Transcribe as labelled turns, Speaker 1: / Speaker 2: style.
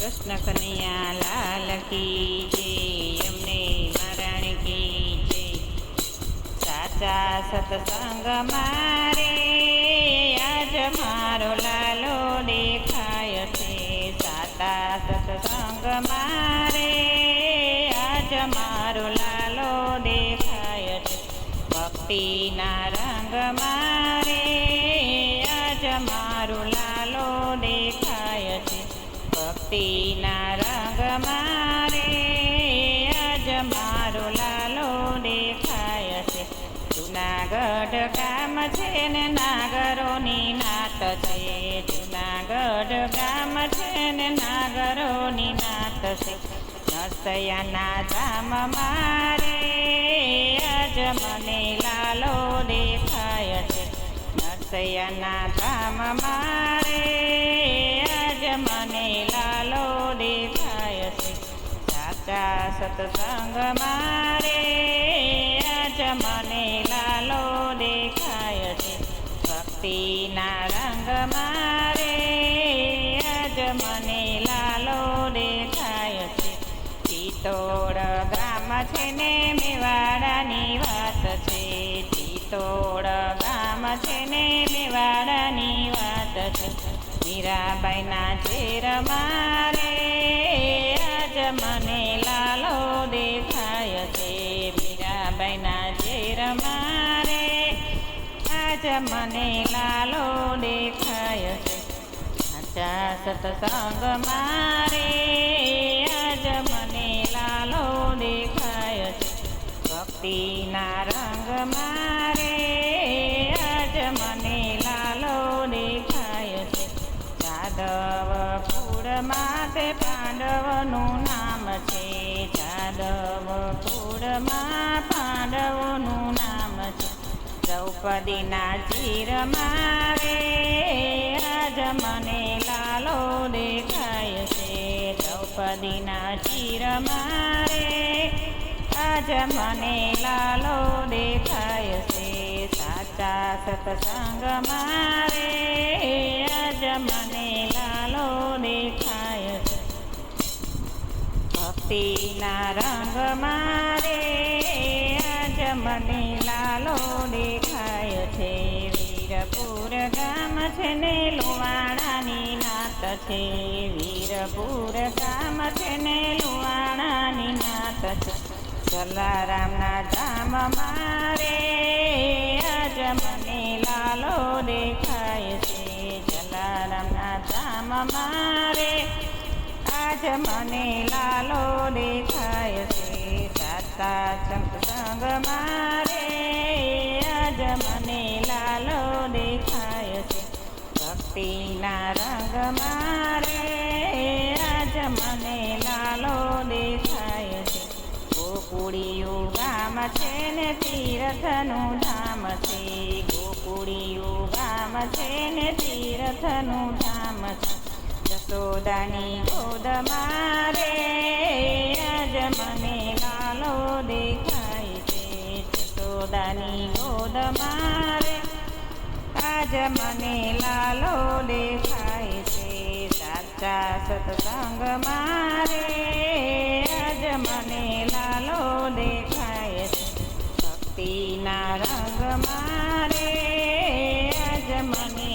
Speaker 1: કૃષ્ણ કનૈયા લાલ કી જય, અમને મહારાણી કી જય. સાચા સત્સંગ મારે આજ મારો લાલો દેખાય છે. સાચા સત્સંગ મારે આજ મારો લાલો દેખાય છે. ભક્તિના રંગ મારે આજ મારો લાલો દેખાય છે. ભક્તિના રંગ મારે આજ મારો લાલો દેખાય છે. જુનાગઢ ગામ છે ને નાગરોની નાત છે. જુનાગઢ ગામ છે ને નાગરોની નાત છે. નરસૈયાના ધામ મારે આજ મને લાલો દેખાય છે. નરસૈયાના ધામ મારે આજ મને લાલો દેખાય છે. સાચા સત્સંગ મારે આજ મને લાલો દેખાય છે. ભક્તિના રંગ મારે આજ મને લાલો દેખાય છે. ચિત્તોડ ગામ છે ને મેવાડાની વાત છે. ચિત્તોડ ગામ છે ને મેવાડાની વાત છે. મીરાબાઈના ઝેર મારે આજ મને લાલો દેખાય છે. મીરાબાઈના ઝેર મારે આજ મને લાલો દેખાય છે. સાચા સત્સંગ મારે આજ મને લાલો દેખાય છે. ભક્તિના રંગ મારે આજ મને લાલો દેખાય છે. જાદવપુરમાં તે પાંડવનું નામ છે. જાદવપુરમાં પાંડવોનું નામ છે. દ્રૌપદીના ચીર મારે આજ મને લાલો દેખાય છે. દ્રૌપદીના ચીર મારે આજ મને લાલો દેખાય છે. સાચા સત્સંગ મારે આજ મને લાલો દેખાય છે. ભક્તિના રંગ મારે આજ મને લાલો દેખાય છે. વીરપુર ગામ છે ને લુવાણાની નાત છે. વીરપુર ગામ છે ને લુવાણાની નાત છે. જલારામના ધામ મારે આજ મને લાલો દેખાય છે. જલારામના ધામ મારે આજ મને લાલો દેખાય છે. સાચા સત્સંગ મારે આજ મને લાલો દેખાય છે. ભક્તિના રંગ મારે આજ મને લાલો દેખાય છે. ગોકુળિયું ગામ છે ને તીર્થનું ધામ છે. ગોકુળિયું ગામ છે ને તીર્થનું ધામ છે. જશોદાની ગોદ મારે આજ મને લાલો દેખાય છે. જશોદાની ગોદ મારે આજ મને લાલો દેખાય છે. સાચા સત્સંગ મારે આજ મને લાલો દેખાય છે. ભક્તિના રંગ મારે આજ મને